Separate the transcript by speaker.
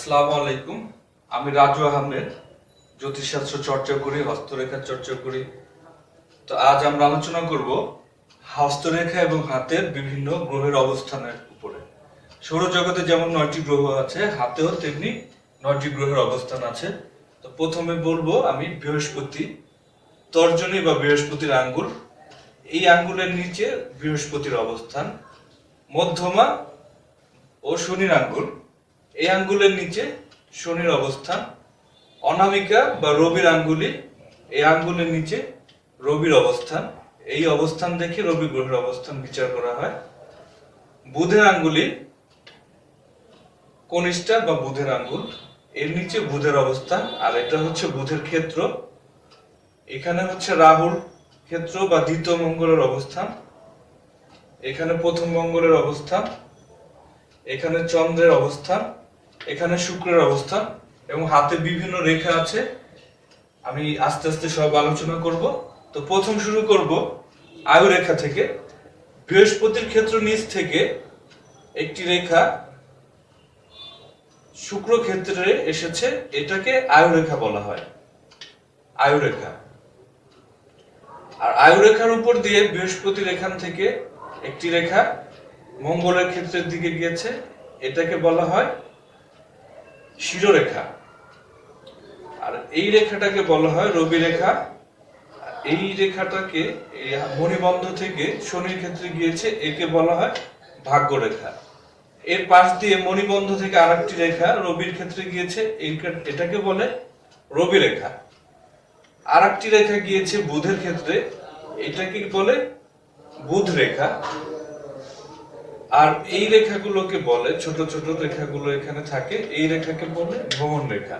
Speaker 1: আসসালামু আলাইকুম। আমি রাজু আহমেদ, জ্যোতিষশাস্ত্র চর্চা করি, হস্তরেখা চর্চা করি। তো আজ আমরা আলোচনা করব হস্তরেখা এবং হাতের বিভিন্ন গ্রহের অবস্থানের উপরে। সৌরজগতে যেমন 9টি গ্রহ আছে, হাতেও তেমনি 9টি গ্রহের অবস্থান আছে। তো প্রথমে বলবো আমি বৃহস্পতি, তর্জনী বা বৃহস্পতির আঙ্গুল। এই আঙ্গুলের নিচে বৃহস্পতির অবস্থান। মধ্যমা ও শনির আঙ্গুল, এই আঙ্গুলের নিচে শনির অবস্থান। অনামিকা বা রবির আঙ্গুলি, এই আঙ্গুলের নিচে রবির অবস্থান। এই অবস্থান দেখে রবি গ্রহের অবস্থান বিচার করা হয়। বুধের আঙ্গুলি, কনিষ্ঠা বা বুধের আঙ্গুল, এর নিচে বুধের অবস্থান, আর এটা হচ্ছে বুধের ক্ষেত্র। এখানে হচ্ছে রাহুর ক্ষেত্র বা দ্বিতীয় মঙ্গলের অবস্থান। এখানে প্রথম মঙ্গলের অবস্থান, এখানে চন্দ্রের অবস্থান, এখানে শুক্রের অবস্থান, এবং হাতে বিভিন্ন রেখা আছে। আমি আস্তে আস্তে সব আলোচনা করব। তো প্রথম শুরু করব আয়ু রেখা থেকে। বৃহস্পতির ক্ষেত্র নিচ থেকে একটি রেখা শুক্র ক্ষেত্রে এসেছে, এটাকে আয়ু রেখা বলা হয়, আয়ু রেখা। আর আয়ু রেখার উপর দিয়ে বৃহস্পতির এখান থেকে একটি রেখা মঙ্গলের ক্ষেত্রের দিকে গিয়েছে, এটাকে বলা হয় শিরোরেখা। আর এই রেখাটাকে বলা হয় রবি রেখা। এই রেখাটাকে মণিবন্ধ থেকে শনির ক্ষেত্রে গিয়েছে, একে বলা হয় ভাগ্য রেখা। এর পাশ দিয়ে মণিবন্ধ থেকে আরেকটি রেখা রবির ক্ষেত্রে গিয়েছে, এটাকে বলে রবি রেখা। আরেকটি রেখা গিয়েছে বুধের ক্ষেত্রে, এটাকে বলে বুধ রেখা। আর এই রেখাগুলোকে বলে, ছোট ছোট রেখাগুলো এখানে থাকে, এই রেখাকে বলে ভ্রমণ রেখা।